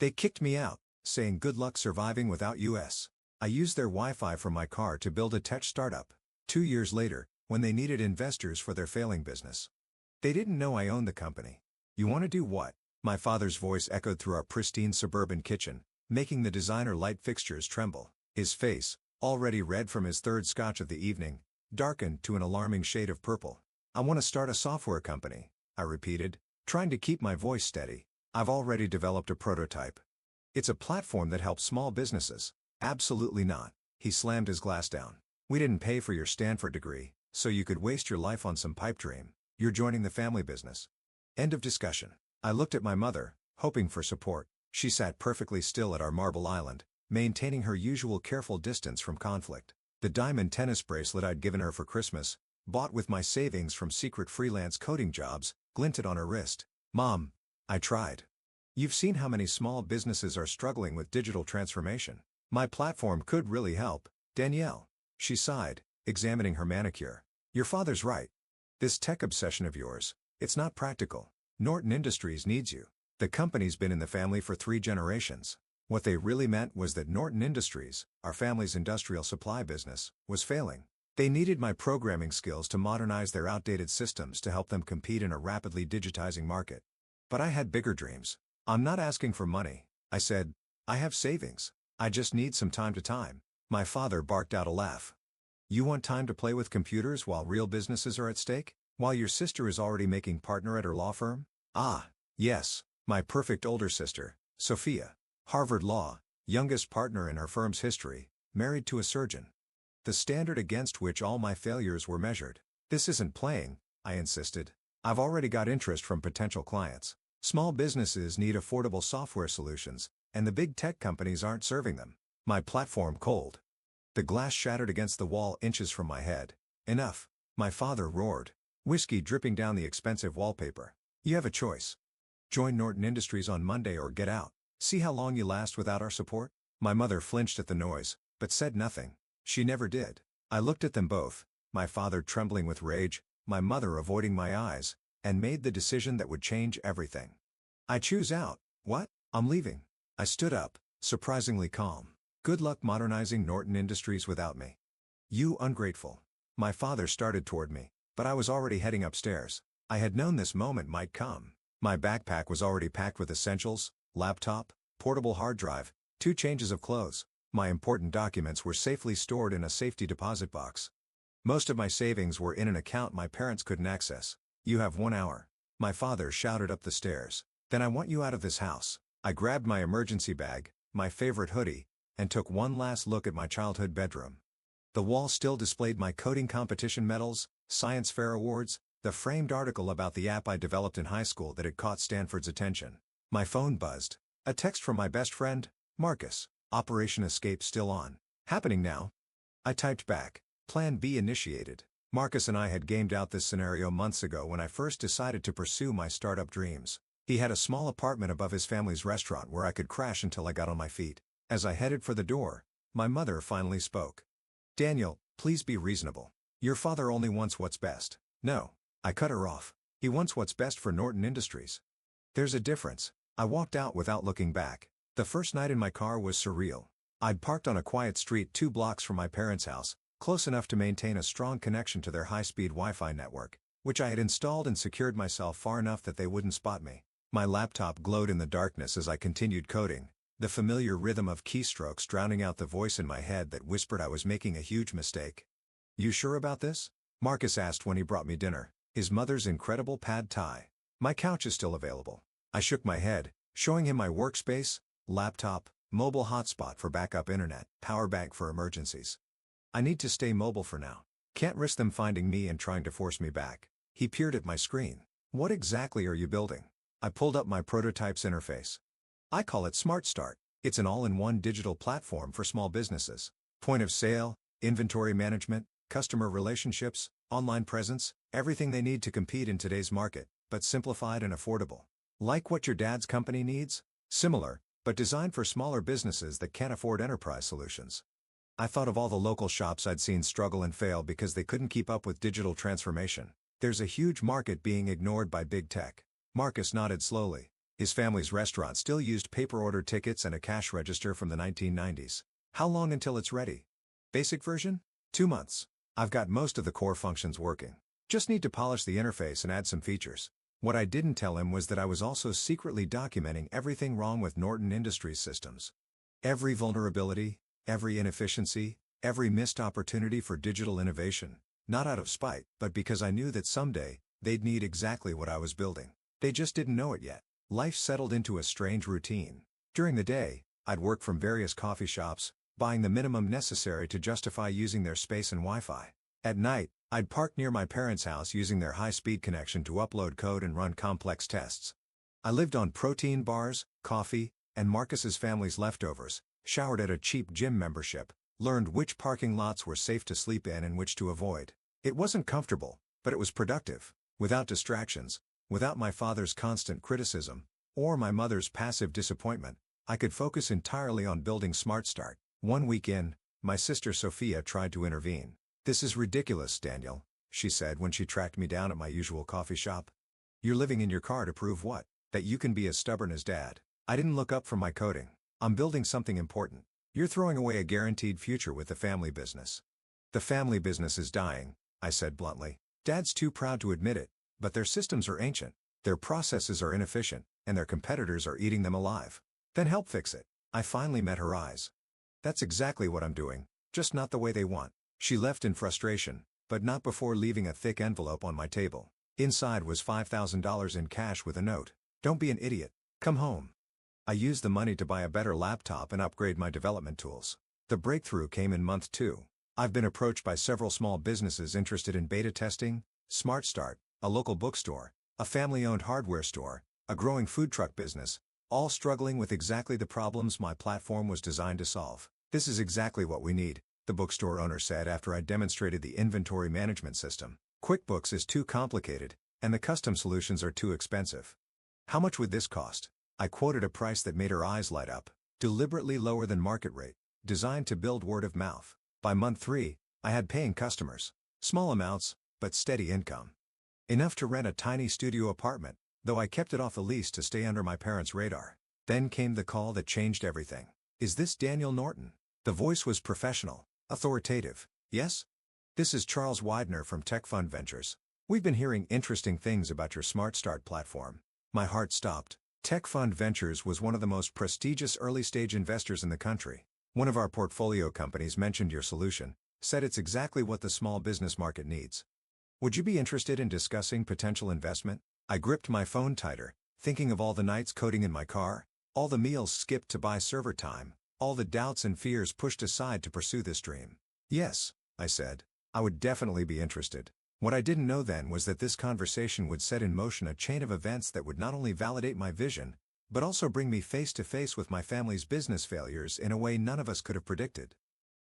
They kicked me out, saying good luck surviving without US. I used their Wi-Fi from my car to build a tech startup. 2 years later, when they needed investors for their failing business. They didn't know I owned the company. You want to do what? My father's voice echoed through our pristine suburban kitchen, making the designer light fixtures tremble. His face, already red from his third scotch of the evening, darkened to an alarming shade of purple. I want to start a software company, I repeated, trying to keep my voice steady. I've already developed a prototype. It's a platform that helps small businesses. Absolutely not. He slammed his glass down. We didn't pay for your Stanford degree, so you could waste your life on some pipe dream. You're joining the family business. End of discussion. I looked at my mother, hoping for support. She sat perfectly still at our marble island, maintaining her usual careful distance from conflict. The diamond tennis bracelet I'd given her for Christmas, bought with my savings from secret freelance coding jobs, glinted on her wrist. Mom, I tried. You've seen how many small businesses are struggling with digital transformation. My platform could really help, Danielle. She sighed, examining her manicure. Your father's right. This tech obsession of yours, it's not practical. Norton Industries needs you. The company's been in the family for 3 generations. What they really meant was that Norton Industries, our family's industrial supply business, was failing. They needed my programming skills to modernize their outdated systems to help them compete in a rapidly digitizing market. But I had bigger dreams. I'm not asking for money, I said. I have savings. I just need some time to time. My father barked out a laugh. You want time to play with computers while real businesses are at stake? While your sister is already making partner at her law firm? Ah, yes, my perfect older sister, Sophia. Harvard Law, youngest partner in her firm's history, married to a surgeon. The standard against which all my failures were measured. This isn't playing, I insisted. I've already got interest from potential clients. Small businesses need affordable software solutions, and the big tech companies aren't serving them. My platform cold. The glass shattered against the wall inches from my head. Enough, my father roared, whiskey dripping down the expensive wallpaper. You have a choice. Join Norton Industries on Monday or get out. See how long you last without our support? My mother flinched at the noise, but said nothing. She never did. I looked at them both, my father trembling with rage, my mother avoiding my eyes, and made the decision that would change everything. I choose out. What? I'm leaving. I stood up, surprisingly calm. Good luck modernizing Norton Industries without me. You ungrateful. My father started toward me, but I was already heading upstairs. I had known this moment might come. My backpack was already packed with essentials, laptop, portable hard drive, 2 changes of clothes. My important documents were safely stored in a safety deposit box. Most of my savings were in an account my parents couldn't access. You have 1 hour. My father shouted up the stairs. Then I want you out of this house. I grabbed my emergency bag, my favorite hoodie, and took one last look at my childhood bedroom. The wall still displayed my coding competition medals, science fair awards, the framed article about the app I developed in high school that had caught Stanford's attention. My phone buzzed. A text from my best friend, Marcus. Operation Escape still on. Happening now. I typed back. Plan B initiated. Marcus and I had gamed out this scenario months ago when I first decided to pursue my startup dreams. He had a small apartment above his family's restaurant where I could crash until I got on my feet. As I headed for the door, my mother finally spoke. Daniel, please be reasonable. Your father only wants what's best. No. I cut her off. He wants what's best for Norton Industries. There's a difference. I walked out without looking back. The first night in my car was surreal. I'd parked on a quiet street 2 blocks from my parents' house, close enough to maintain a strong connection to their high-speed Wi-Fi network, which I had installed and secured myself far enough that they wouldn't spot me. My laptop glowed in the darkness as I continued coding, the familiar rhythm of keystrokes drowning out the voice in my head that whispered I was making a huge mistake. You sure about this? Marcus asked when he brought me dinner, his mother's incredible pad thai. My couch is still available. I shook my head, showing him my workspace, laptop, mobile hotspot for backup internet, power bank for emergencies. I need to stay mobile for now. Can't risk them finding me and trying to force me back. He peered at my screen. What exactly are you building? I pulled up my prototype's interface. I call it Smart Start. It's an all-in-one digital platform for small businesses. Point of sale, inventory management, customer relationships, online presence, everything they need to compete in today's market, but simplified and affordable. Like what your dad's company needs? Similar, but designed for smaller businesses that can't afford enterprise solutions. I thought of all the local shops I'd seen struggle and fail because they couldn't keep up with digital transformation. There's a huge market being ignored by big tech. Marcus nodded slowly. His family's restaurant still used paper order tickets and a cash register from the 1990s. How long until it's ready? Basic version? 2 months. I've got most of the core functions working. Just need to polish the interface and add some features. What I didn't tell him was that I was also secretly documenting everything wrong with Norton Industries systems. Every vulnerability, every inefficiency, every missed opportunity for digital innovation, not out of spite, but because I knew that someday, they'd need exactly what I was building. They just didn't know it yet. Life settled into a strange routine. During the day, I'd work from various coffee shops, buying the minimum necessary to justify using their space and Wi-Fi. At night, I'd park near my parents' house using their high-speed connection to upload code and run complex tests. I lived on protein bars, coffee, and Marcus's family's leftovers, showered at a cheap gym membership, learned which parking lots were safe to sleep in and which to avoid. It wasn't comfortable, but it was productive, without distractions, without my father's constant criticism, or my mother's passive disappointment. I could focus entirely on building SmartStart. One week in, my sister Sophia tried to intervene. "This is ridiculous, Daniel," she said when she tracked me down at my usual coffee shop. "You're living in your car to prove what? That you can be as stubborn as Dad." I didn't look up from my coding. "I'm building something important. You're throwing away a guaranteed future with the family business." "The family business is dying," I said bluntly. "Dad's too proud to admit it, but their systems are ancient, their processes are inefficient, and their competitors are eating them alive." "Then help fix it." I finally met her eyes. "That's exactly what I'm doing, just not the way they want." She left in frustration, but not before leaving a thick envelope on my table. Inside was $5,000 in cash with a note. "Don't be an idiot. Come home." I used the money to buy a better laptop and upgrade my development tools. The breakthrough came in month 2. I've been approached by several small businesses interested in beta testing, SmartStart, a local bookstore, a family-owned hardware store, a growing food truck business, all struggling with exactly the problems my platform was designed to solve. "This is exactly what we need," the bookstore owner said after I demonstrated the inventory management system. "QuickBooks is too complicated, and the custom solutions are too expensive." "How much would this cost?" I quoted a price that made her eyes light up. "Deliberately lower than market rate, designed to build word of mouth." By month 3, I had paying customers. Small amounts, but steady income. Enough to rent a tiny studio apartment, though I kept it off the lease to stay under my parents' radar. Then came the call that changed everything. "Is this Daniel Norton?" The voice was professional, authoritative. "Yes? This is Charles Widener from Tech Fund Ventures. We've been hearing interesting things about your SmartStart platform." My heart stopped. Tech Fund Ventures was one of the most prestigious early-stage investors in the country. "One of our portfolio companies mentioned your solution, said it's exactly what the small business market needs. Would you be interested in discussing potential investment?" I gripped my phone tighter, thinking of all the nights coding in my car, all the meals skipped to buy server time, all the doubts and fears pushed aside to pursue this dream. "Yes," I said. "I would definitely be interested." What I didn't know then was that this conversation would set in motion a chain of events that would not only validate my vision, but also bring me face to face with my family's business failures in a way none of us could have predicted.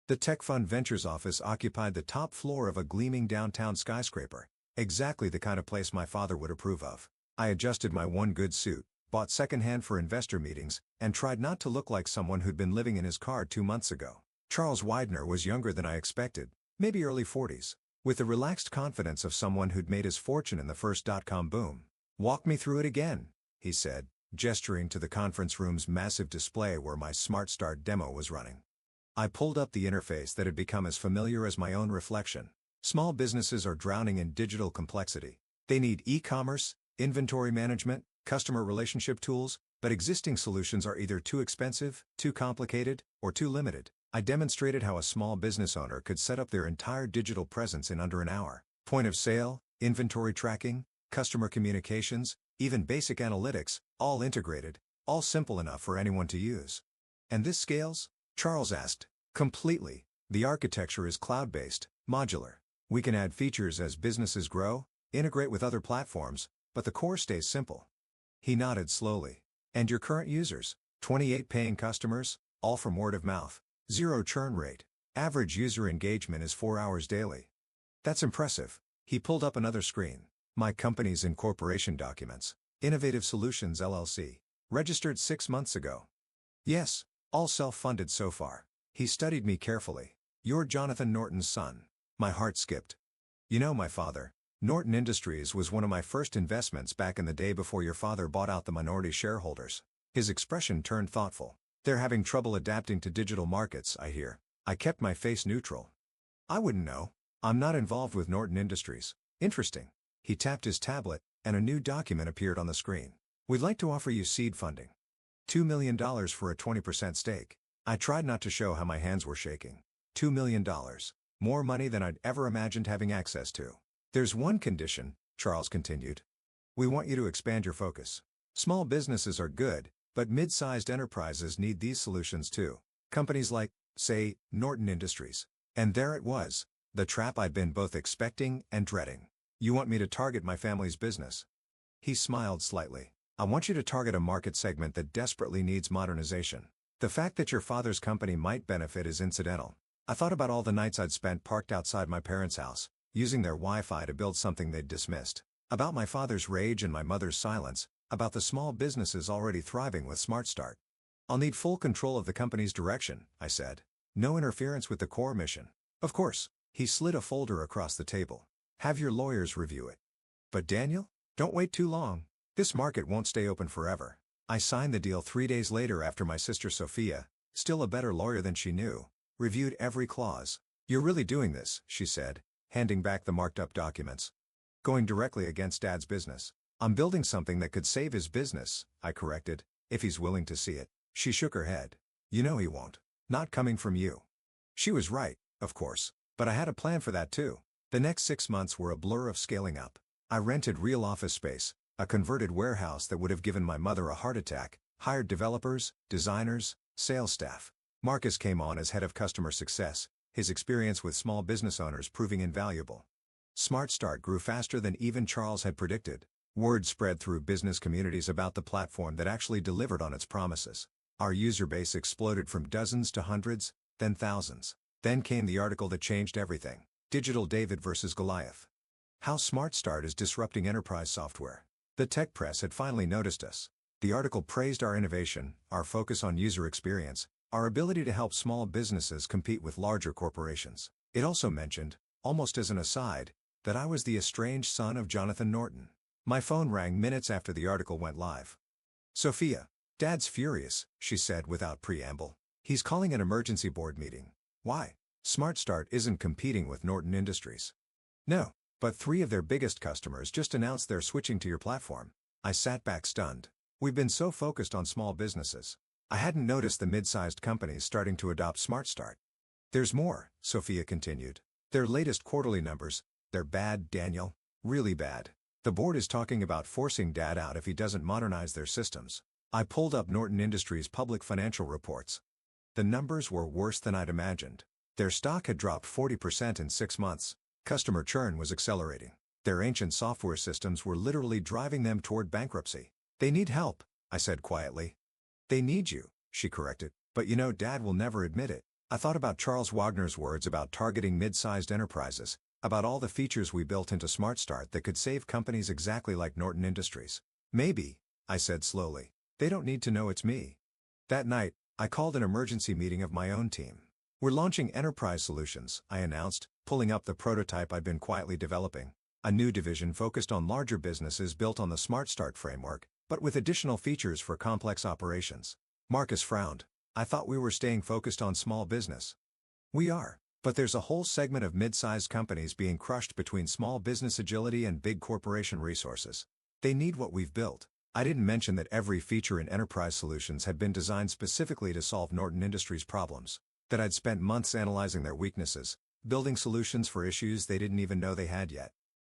The Tech Fund Ventures office occupied the top floor of a gleaming downtown skyscraper, exactly the kind of place my father would approve of. I adjusted my one good suit, bought secondhand for investor meetings, and tried not to look like someone who'd been living in his car 2 months ago. Charles Widener was younger than I expected, maybe early 40s. With the relaxed confidence of someone who'd made his fortune in the first dot-com boom. "Walk me through it again," he said, gesturing to the conference room's massive display where my SmartStart demo was running. I pulled up the interface that had become as familiar as my own reflection. Small businesses are drowning in digital complexity. They need e-commerce, inventory management, customer relationship tools, but existing solutions are either too expensive, too complicated, or too limited. I demonstrated how a small business owner could set up their entire digital presence in under an hour. Point of sale, inventory tracking, customer communications, even basic analytics, all integrated, all simple enough for anyone to use. "And this scales?" Charles asked. "Completely. The architecture is cloud-based, modular. We can add features as businesses grow, integrate with other platforms, but the core stays simple." He nodded slowly. "And your current users? 28 paying customers, all from word of mouth. 0 churn rate. Average user engagement is 4 hours daily." "That's impressive." He pulled up another screen. "My company's incorporation documents. Innovative Solutions LLC. Registered 6 months ago." "Yes, all self-funded so far." He studied me carefully. "You're Jonathan Norton's son." My heart skipped. "You know my father." Norton Industries was one of my first investments back in the day before your father bought out the minority shareholders. His expression turned thoughtful. They're having trouble adapting to digital markets, I hear. I kept my face neutral. I wouldn't know. I'm not involved with Norton Industries. Interesting. He tapped his tablet, and a new document appeared on the screen. We'd like to offer you seed funding. $2 million for a 20% stake. I tried not to show how my hands were shaking. $2 million. More money than I'd ever imagined having access to. There's one condition, Charles continued. We want you to expand your focus. Small businesses are good, but mid-sized enterprises need these solutions too. Companies like, say, Norton Industries. And there it was, the trap I'd been both expecting and dreading. You want me to target my family's business? He smiled slightly. I want you to target a market segment that desperately needs modernization. The fact that your father's company might benefit is incidental. I thought about all the nights I'd spent parked outside my parents' house, using their Wi-Fi to build something they'd dismissed. About my father's rage and my mother's silence, about the small businesses already thriving with SmartStart. I'll need full control of the company's direction, I said. No interference with the core mission. Of course. He slid a folder across the table. Have your lawyers review it. But Daniel? Don't wait too long. This market won't stay open forever. I signed the deal 3 days later after my sister Sophia, still a better lawyer than she knew, reviewed every clause. You're really doing this, she said, handing back the marked-up documents. Going directly against Dad's business. I'm building something that could save his business, I corrected, if he's willing to see it. She shook her head. You know he won't. Not coming from you. She was right, of course, but I had a plan for that too. The next 6 months were a blur of scaling up. I rented real office space, a converted warehouse that would have given my mother a heart attack, hired developers, designers, sales staff. Marcus came on as head of customer success, his experience with small business owners proving invaluable. SmartStart grew faster than even Charles had predicted. Word spread through business communities about the platform that actually delivered on its promises. Our user base exploded from dozens to hundreds, then thousands. Then came the article that changed everything. Digital David versus Goliath. How SmartStart is disrupting enterprise software. The tech press had finally noticed us. The article praised our innovation, our focus on user experience, our ability to help small businesses compete with larger corporations. It also mentioned, almost as an aside, that I was the estranged son of Jonathan Norton. My phone rang minutes after the article went live. Sophia, Dad's furious, she said without preamble. He's calling an emergency board meeting. Why? SmartStart isn't competing with Norton Industries. No, but 3 of their biggest customers just announced they're switching to your platform. I sat back stunned. We've been so focused on small businesses. I hadn't noticed the mid-sized companies starting to adopt SmartStart. There's more, Sophia continued. Their latest quarterly numbers, they're bad, Daniel. Really bad. The board is talking about forcing Dad out if he doesn't modernize their systems. I pulled up Norton Industries' public financial reports. The numbers were worse than I'd imagined. Their stock had dropped 40% in 6 months. Customer churn was accelerating. Their ancient software systems were literally driving them toward bankruptcy. They need help, I said quietly. They need you, she corrected. But you know Dad will never admit it. I thought about Charles Wagner's words about targeting mid-sized enterprises, about all the features we built into SmartStart that could save companies exactly like Norton Industries. Maybe, I said slowly. They don't need to know it's me. That night, I called an emergency meeting of my own team. We're launching Enterprise Solutions, I announced, pulling up the prototype I'd been quietly developing. A new division focused on larger businesses built on the SmartStart framework, but with additional features for complex operations. Marcus frowned. I thought we were staying focused on small business. We are, but there's a whole segment of mid-sized companies being crushed between small business agility and big corporation resources. They need what we've built. I didn't mention that every feature in Enterprise Solutions had been designed specifically to solve Norton Industries' problems, that I'd spent months analyzing their weaknesses, building solutions for issues they didn't even know they had yet.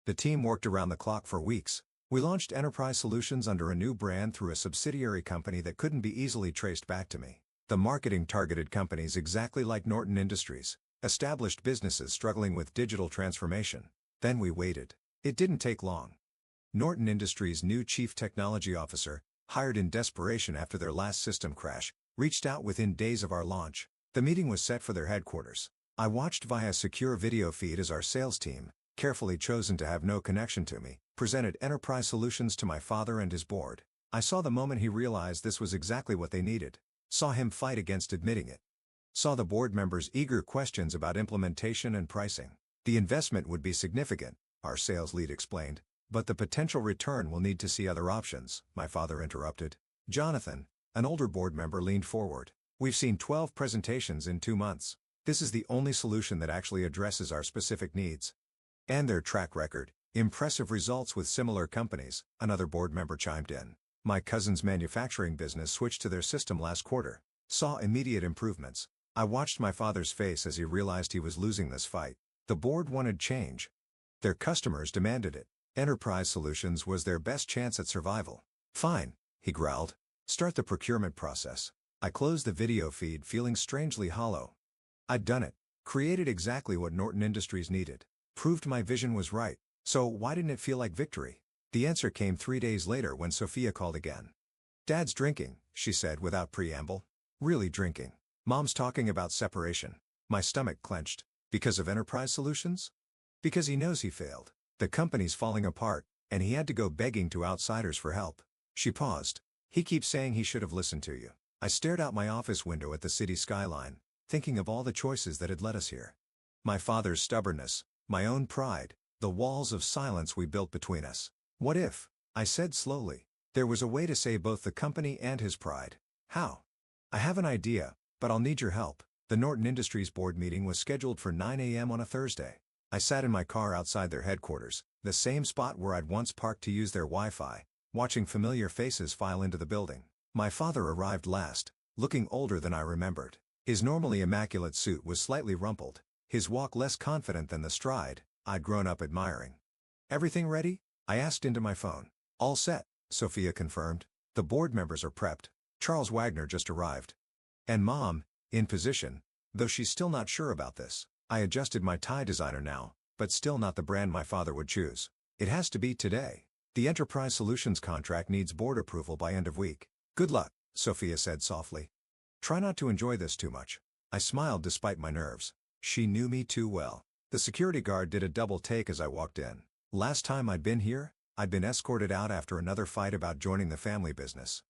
The team worked around the clock for weeks. We launched Enterprise Solutions under a new brand through a subsidiary company that couldn't be easily traced back to me. The marketing targeted companies exactly like Norton Industries, established businesses struggling with digital transformation. Then we waited. It didn't take long. Norton Industries' new chief technology officer, hired in desperation after their last system crash, reached out within days of our launch. The meeting was set for their headquarters. I watched via secure video feed as our sales team, carefully chosen to have no connection to me, presented Enterprise Solutions to my father and his board. I saw the moment he realized this was exactly what they needed. Saw him fight against admitting it. Saw the board members' eager questions about implementation and pricing. The investment would be significant, our sales lead explained. But the potential return will need to see other options, my father interrupted. Jonathan, an older board member, leaned forward. We've seen 12 presentations in 2 months. This is the only solution that actually addresses our specific needs. And their track record. Impressive results with similar companies, another board member chimed in. My cousin's manufacturing business switched to their system last quarter. Saw immediate improvements. I watched my father's face as he realized he was losing this fight. The board wanted change. Their customers demanded it. Enterprise Solutions was their best chance at survival. Fine, he growled. Start the procurement process. I closed the video feed feeling strangely hollow. I'd done it. Created exactly what Norton Industries needed. Proved my vision was right. So why didn't it feel like victory? The answer came 3 days later when Sophia called again. Dad's drinking, she said without preamble. Really drinking. Mom's talking about separation. My stomach clenched. Because of Enterprise Solutions? Because he knows he failed. The company's falling apart, and he had to go begging to outsiders for help. She paused. He keeps saying he should have listened to you. I stared out my office window at the city skyline, thinking of all the choices that had led us here. My father's stubbornness, my own pride, the walls of silence we built between us. What if, I said slowly, there was a way to save both the company and his pride? How? I have an idea, but I'll need your help. The Norton Industries board meeting was scheduled for 9 a.m. on a Thursday. I sat in my car outside their headquarters, the same spot where I'd once parked to use their Wi-Fi, watching familiar faces file into the building. My father arrived last, looking older than I remembered. His normally immaculate suit was slightly rumpled, his walk less confident than the stride I'd grown up admiring. Everything ready? I asked into my phone. All set, Sophia confirmed. The board members are prepped. Charles Wagner just arrived. And Mom, in position, though she's still not sure about this. I adjusted my tie designer now, but still not the brand my father would choose. It has to be today. The Enterprise Solutions contract needs board approval by end of week. Good luck, Sophia said softly. Try not to enjoy this too much. I smiled despite my nerves. She knew me too well. The security guard did a double take as I walked in. Last time I'd been here, I'd been escorted out after another fight about joining the family business.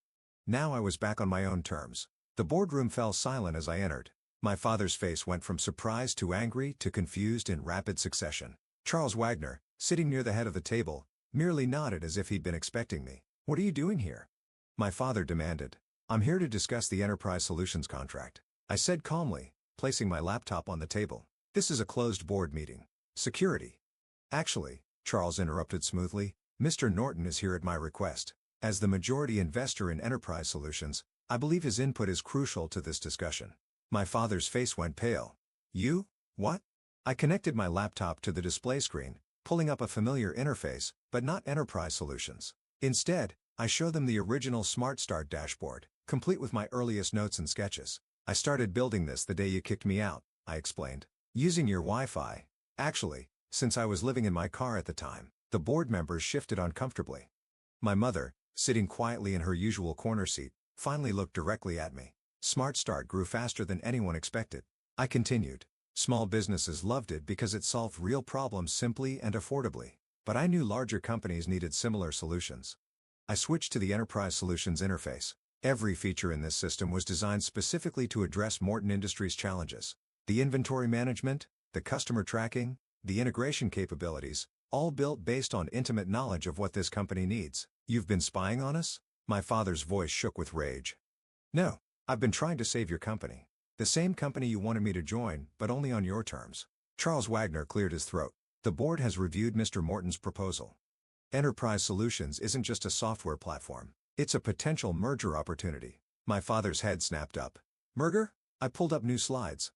Now I was back on my own terms. The boardroom fell silent as I entered. My father's face went from surprised to angry to confused in rapid succession. Charles Wagner, sitting near the head of the table, merely nodded as if he'd been expecting me. What are you doing here? My father demanded. I'm here to discuss the Enterprise Solutions contract, I said calmly, placing my laptop on the table. This is a closed board meeting. Security. Actually, Charles interrupted smoothly, Mr. Norton is here at my request. As the majority investor in Enterprise Solutions, I believe his input is crucial to this discussion. My father's face went pale. You? What? I connected my laptop to the display screen, pulling up a familiar interface, but not Enterprise Solutions. Instead, I showed them the original Smart Start dashboard, complete with my earliest notes and sketches. I started building this the day you kicked me out, I explained. Using your Wi-Fi. Actually, since I was living in my car at the time, the board members shifted uncomfortably. My mother, sitting quietly in her usual corner seat, finally looked directly at me. Smart Start grew faster than anyone expected. I continued. Small businesses loved it because it solved real problems simply and affordably. But I knew larger companies needed similar solutions. I switched to the Enterprise Solutions interface. Every feature in this system was designed specifically to address Norton Industries' challenges. The inventory management, the customer tracking, the integration capabilities, all built based on intimate knowledge of what this company needs. You've been spying on us? My father's voice shook with rage. No. I've been trying to save your company. The same company you wanted me to join, but only on your terms. Charles Wagner cleared his throat. The board has reviewed Mr. Norton's proposal. Enterprise Solutions isn't just a software platform. It's a potential merger opportunity. My father's head snapped up. Merger? I pulled up new slides.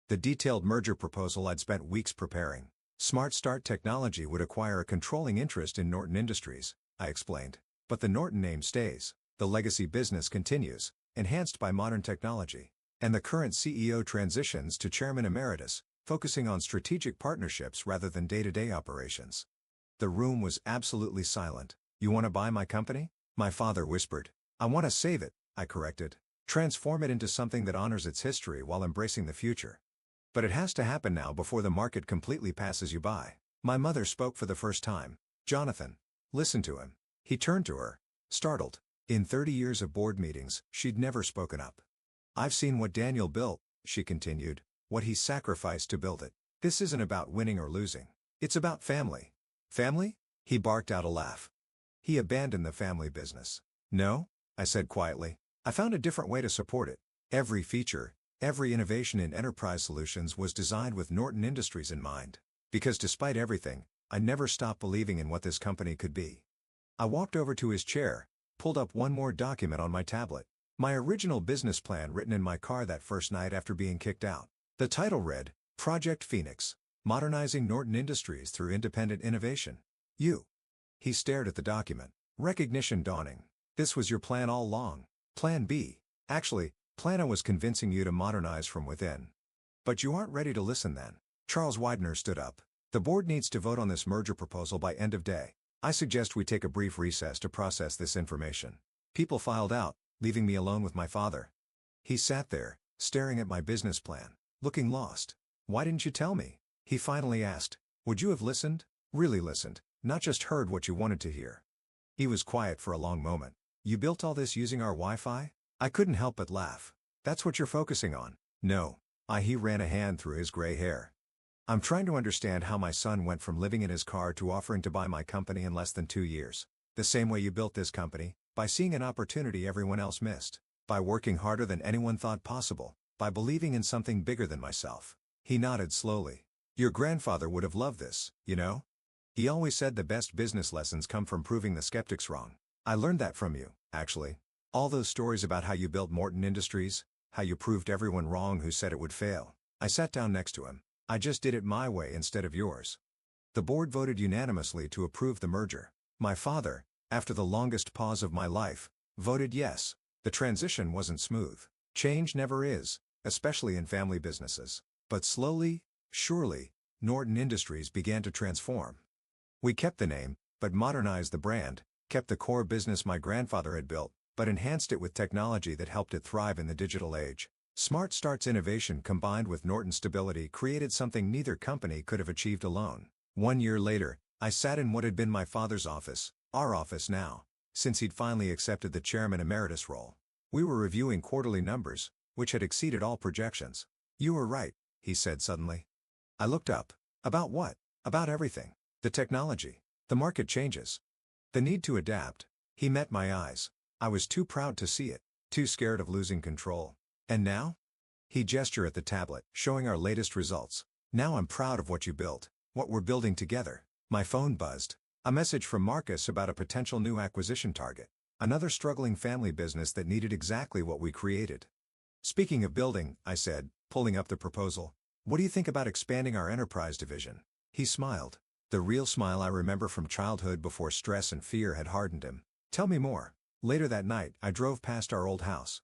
The detailed merger proposal I'd spent weeks preparing. Smart Start Technology would acquire a controlling interest in Norton Industries, I explained. But the Norton name stays. The legacy business continues, enhanced by modern technology. And the current CEO transitions to Chairman Emeritus, focusing on strategic partnerships rather than day-to-day operations. The room was absolutely silent. You want to buy my company? My father whispered. I want to save it, I corrected. Transform it into something that honors its history while embracing the future. But it has to happen now before the market completely passes you by. My mother spoke for the first time. Jonathan. Listen to him. He turned to her, startled. In 30 years of board meetings, she'd never spoken up. I've seen what Daniel built, she continued, what he sacrificed to build it. This isn't about winning or losing. It's about family. Family? He barked out a laugh. He abandoned the family business. No, I said quietly. I found a different way to support it. Every feature, every innovation in enterprise solutions was designed with Norton Industries in mind. Because despite everything, I never stopped believing in what this company could be. I walked over to his chair, pulled up one more document on my tablet. My original business plan written in my car that first night after being kicked out. The title read, Project Phoenix, Modernizing Norton Industries Through Independent Innovation. You. He stared at the document, recognition dawning. This was your plan all along. Plan B. Actually, Plan A was convincing you to modernize from within. But you aren't ready to listen then. Charles Widener stood up. The board needs to vote on this merger proposal by end of day. I suggest we take a brief recess to process this information. People filed out, leaving me alone with my father. He sat there, staring at my business plan, looking lost. Why didn't you tell me? He finally asked. Would you have listened? Really listened, not just heard what you wanted to hear. He was quiet for a long moment. You built all this using our Wi-Fi? I couldn't help but laugh. That's what you're focusing on. No. He ran a hand through his gray hair. I'm trying to understand how my son went from living in his car to offering to buy my company in less than 2 years. The same way you built this company, by seeing an opportunity everyone else missed, by working harder than anyone thought possible, by believing in something bigger than myself. He nodded slowly. Your grandfather would have loved this, you know? He always said the best business lessons come from proving the skeptics wrong. I learned that from you, actually. All those stories about how you built Norton Industries, how you proved everyone wrong who said it would fail. I sat down next to him. I just did it my way instead of yours. The board voted unanimously to approve the merger. My father, after the longest pause of my life, voted yes. The transition wasn't smooth. Change never is, especially in family businesses. But slowly, surely, Norton Industries began to transform. We kept the name, but modernized the brand, kept the core business my grandfather had built, but enhanced it with technology that helped it thrive in the digital age. Smart Start's innovation combined with Norton's stability created something neither company could have achieved alone. 1 year later, I sat in what had been my father's office, our office now, since he'd finally accepted the chairman emeritus role. We were reviewing quarterly numbers, which had exceeded all projections. You were right, he said suddenly. I looked up. About what? About everything. The technology. The market changes. The need to adapt. He met my eyes. I was too proud to see it, too scared of losing control. And now? He gestured at the tablet, showing our latest results. Now I'm proud of what you built, what we're building together. My phone buzzed. A message from Marcus about a potential new acquisition target. Another struggling family business that needed exactly what we created. Speaking of building, I said, pulling up the proposal. What do you think about expanding our enterprise division? He smiled. The real smile I remember from childhood before stress and fear had hardened him. Tell me more. Later that night, I drove past our old house.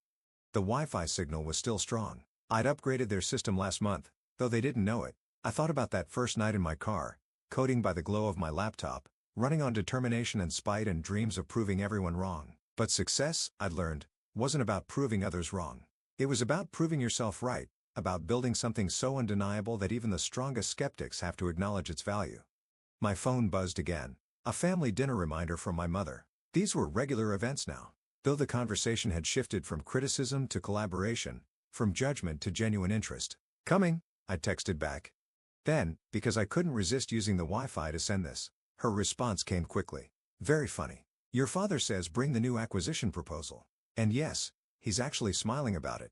The Wi-Fi signal was still strong. I'd upgraded their system last month, though they didn't know it. I thought about that first night in my car, coding by the glow of my laptop, running on determination and spite and dreams of proving everyone wrong. But success, I'd learned, wasn't about proving others wrong. It was about proving yourself right, about building something so undeniable that even the strongest skeptics have to acknowledge its value. My phone buzzed again. A family dinner reminder from my mother. These were regular events now. Though the conversation had shifted from criticism to collaboration, from judgment to genuine interest. Coming, I texted back. Then, because I couldn't resist using the Wi-Fi to send this, her response came quickly. Very funny. Your father says bring the new acquisition proposal. And yes, he's actually smiling about it.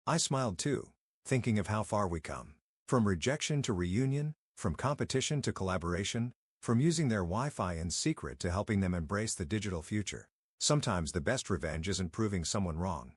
I smiled too, thinking of how far we come. From rejection to reunion, from competition to collaboration, from using their Wi-Fi in secret to helping them embrace the digital future. Sometimes the best revenge isn't proving someone wrong.